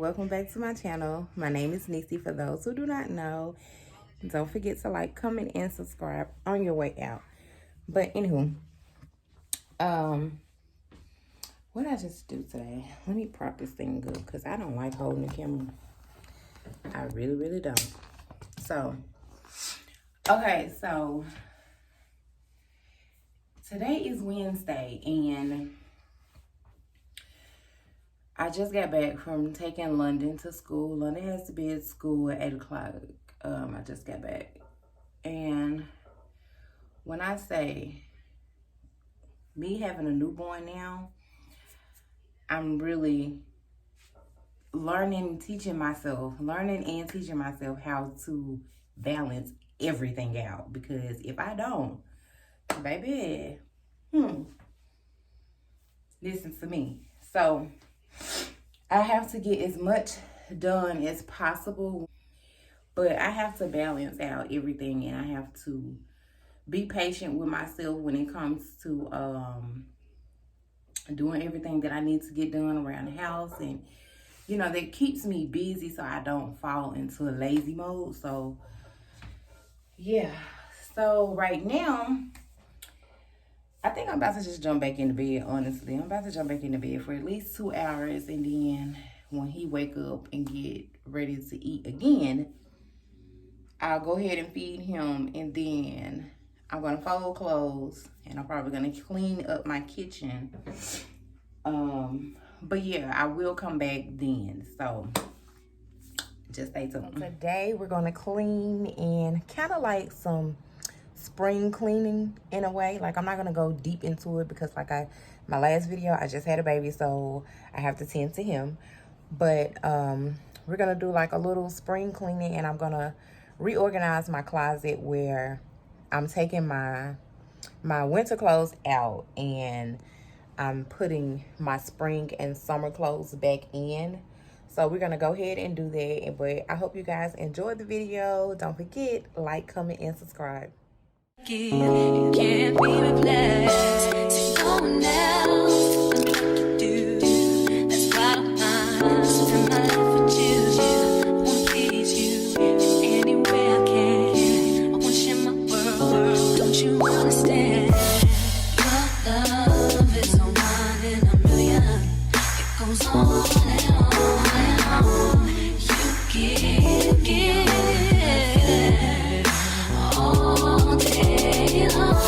welcome back to my channel. My name is Nisi. For those who do not know, don't forget to like, comment, and subscribe on your way out. But anywho, what I just do today, let me prop this thing up because I don't like holding the camera. I really don't. So okay, so today is Wednesday and I just got back from taking London to school. London has to be at school at 8 o'clock. I just got back. And when I say me having a newborn now, I'm really learning and teaching myself how to balance everything out. Because if I don't, baby, listen to me. So I have to get as much done as possible, but I have to balance out everything, and I have to be patient with myself when it comes to doing everything that I need to get done around the house. And you know, that keeps me busy so I don't fall into a lazy mode. So yeah, so right now I think I'm about to just jump back into bed. Honestly, I'm about to jump back into bed for at least 2 hours, and then when he wake up and get ready to eat again, I'll go ahead and feed him, and then I'm gonna fold clothes, and I'm probably gonna clean up my kitchen. But yeah, I will come back then. So just stay tuned. Today we're gonna clean and kind of like some spring cleaning in a way. Like, I'm not gonna go deep into it because like my last video, I just had a baby, so I have to tend to him. But we're gonna do like a little spring cleaning, and I'm gonna reorganize my closet where I'm taking my winter clothes out and I'm putting my spring and summer clothes back in. So we're gonna go ahead and do that. But I hope you guys enjoyed the video. Don't forget, like, comment, and subscribe. You can't be replaced. So no one else knows what to do. That's why I'm spend my life with you. I wanna please you in any way I can. I wanna share my world. Don't you understand? Your love is no one in a million. It goes on and on and on. You give all day long.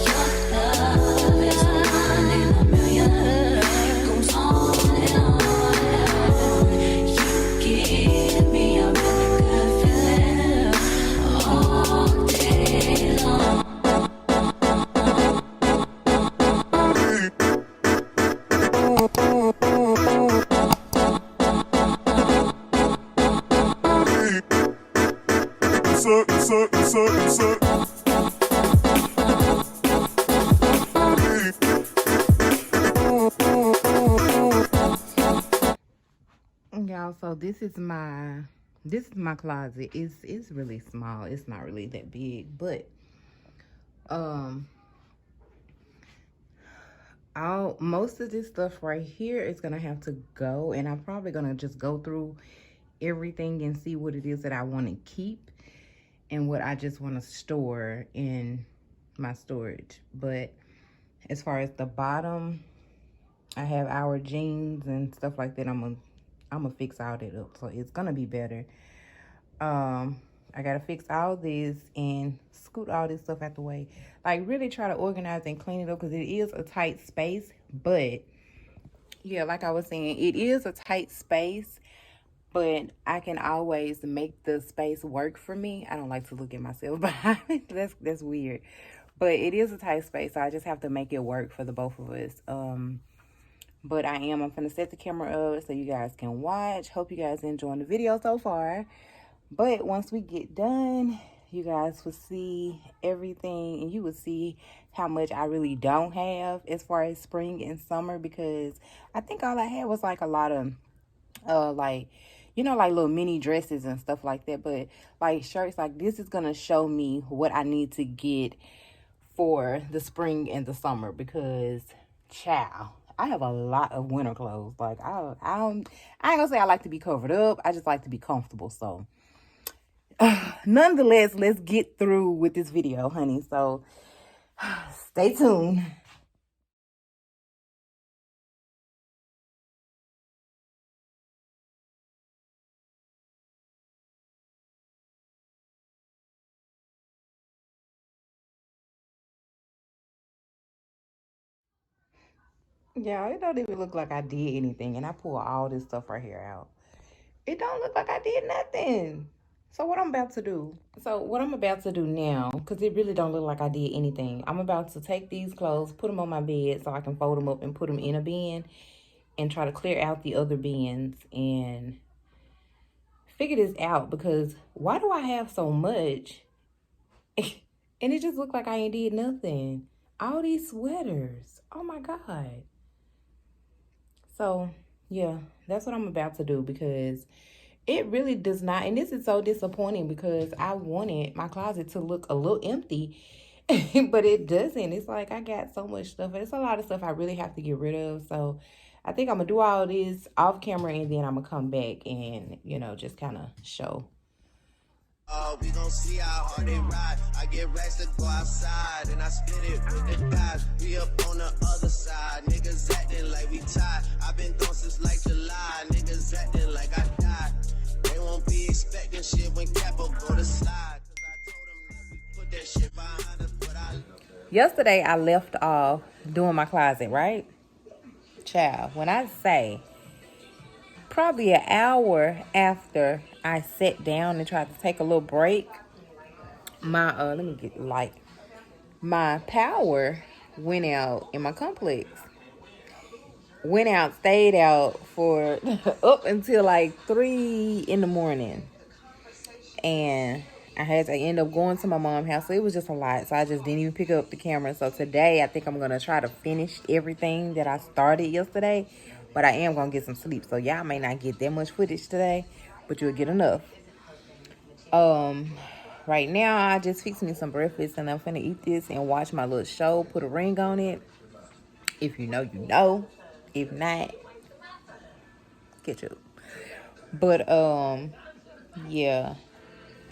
Your love is one in a million. It goes on and on and on. You give me a really good feeling all day long. Y'all, so this is my closet. It's really small. It's not really that big, but most of this stuff right here is gonna have to go, and I'm probably gonna just go through everything and see what it is that I want to keep and what I just want to store in my storage. But as far as the bottom, I have our jeans and stuff like that. I'm gonna fix all that up, so it's gonna be better. I gotta fix all this and scoot all this stuff out the way. Like, really try to organize and clean it up because it is a tight space. But yeah, like I was saying, it is a tight space, but I can always make the space work for me. I don't like to look at myself behind it. That's weird. But it is a tight space, so I just have to make it work for the both of us. But I'm gonna set the camera up so you guys can watch. Hope you guys enjoying the video so far. But once we get done, you guys will see everything, and you will see how much I really don't have as far as spring and summer, because I think all I had was like a lot of like, you know, like little mini dresses and stuff like that. But like shirts, like this is gonna show me what I need to get for the spring and the summer, because child, I have a lot of winter clothes. Like I ain't gonna say I like to be covered up. I just like to be comfortable. So nonetheless, let's get through with this video, honey. So stay tuned. Yeah, it don't even look like I did anything. And I pull all this stuff right here out. It don't look like I did nothing. So what I'm about to do. So what I'm about to do now, because it really don't look like I did anything. I'm about to take these clothes, put them on my bed so I can fold them up and put them in a bin and try to clear out the other bins and figure this out, because why do I have so much and it just looked like I ain't did nothing? All these sweaters. Oh my God. So yeah, that's what I'm about to do, because it really does not, and this is so disappointing because I wanted my closet to look a little empty, but it doesn't. It's like I got so much stuff. It's a lot of stuff I really have to get rid of. So I think I'm gonna do all this off camera and then I'm gonna come back and, just kind of show. We gon' see how hard they ride. I get racks to go outside and I split it with the guys. We up on the other side. Niggas acting like we tied. I've been gone since like July. Niggas acting like I died. They won't be expecting shit when Capo go to slide. Cause I told them that we put that shit behind us, but Yesterday I left off doing my closet, right? Child, when I say probably an hour after I sat down and tried to take a little break, my let me get light. My power went out in my complex. Went out, stayed out for up until like 3 in the morning. And I had to end up going to my mom's house. So it was just a lot. So I just didn't even pick up the camera. So today I think I'm going to try to finish everything that I started yesterday. But I am going to get some sleep. So y'all may not get that much footage today, but you'll get enough. Right now I just fixed me some breakfast and I'm finna eat this and watch my little show, put a ring on it. If you know, you know. If not, get you. But yeah.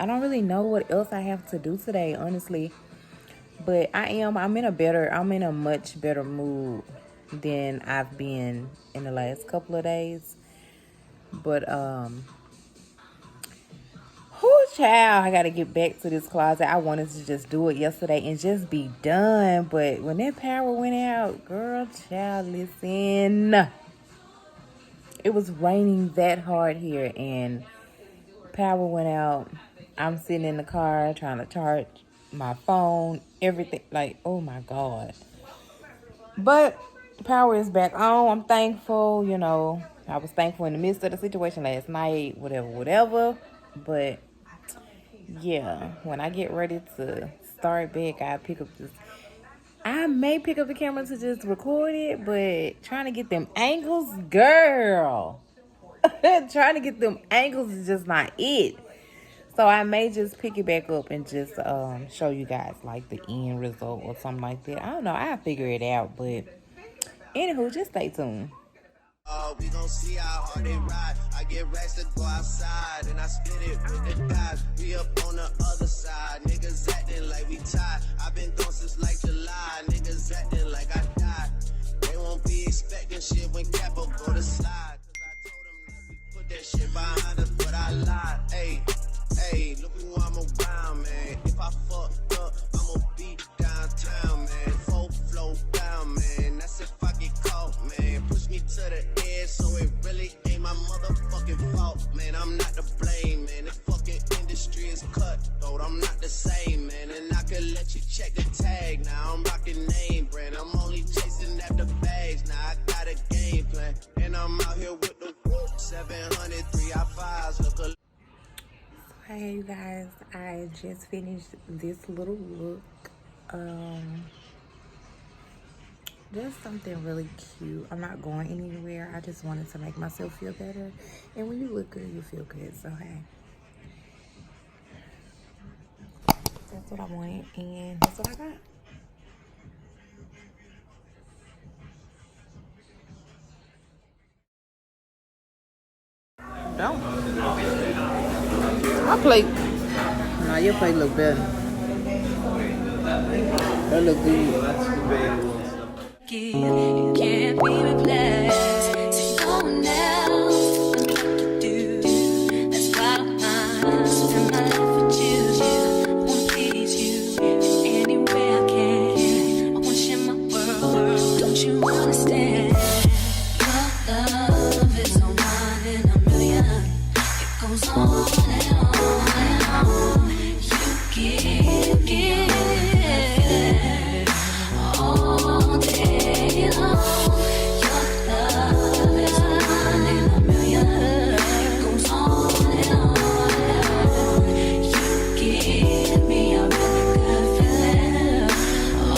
I don't really know what else I have to do today, honestly. But I'm in a much better mood than I've been in the last couple of days. But child, I gotta get back to this closet. I wanted to just do it yesterday and just be done. But when that power went out, girl, child, listen. It was raining that hard here and power went out. I'm sitting in the car trying to charge my phone, everything. Like, oh my God. But power is back on. I'm thankful, I was thankful in the midst of the situation last night, whatever. But yeah, when I get ready to start back, I may pick up the camera to just record it, but trying to get them angles, girl. Trying to get them angles is just not it. So I may just pick it back up and just show you guys like the end result or something like that. I don't know. I'll figure it out. But anywho, just stay tuned. we gon' see how hard they ride. I get racks to go outside and I split it with the guys. We up on the other side. Niggas acting like we tied. I've been gone since like July. Niggas acting like I died. They won't be expecting shit when Capo go to slide. Cause I told them that we put that shit behind us, but I lied. Hey, look who I'm around, man. If I fucked up, I'ma be downtown, man. Full flow down, man. That's if I get caught, man. Push me to the edge, so it really ain't my motherfucking fault, man. I'm not to blame, man. The fucking industry is cutthroat. I'm not the same, man. And I could let you check the tag. Now I'm rocking name brand. I'm only chasing after bags. Now I got a game plan. And I'm out here with the 700 3i5s. Look a Hey you guys, I just finished this little look. Just something really cute. I'm not going anywhere. I just wanted to make myself feel better. And when you look good, you feel good. So hey, that's what I wanted and that's what I got. Don't. My plate. Nah, your plate look better. That look good. It can't be replaced. See no one else. Tell me what to do. That's why I spend my life with you. I wanna please you any way I can. I wanna share my world. Don't you understand? Your love is a one in a million. It goes on and on and on. You give all day long. Your love is a one in a million. It goes on and on and on. You give me a really good feeling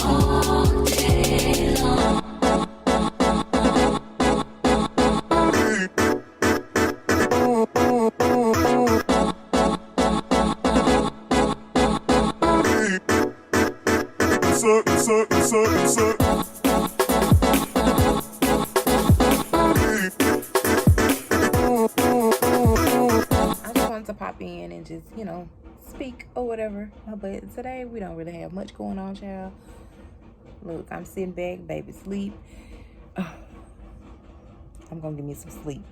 all day long. I just wanted to pop in and just, speak or whatever. But today we don't really have much going on, child. Look, I'm sitting back, baby sleep. I'm gonna give me some sleep.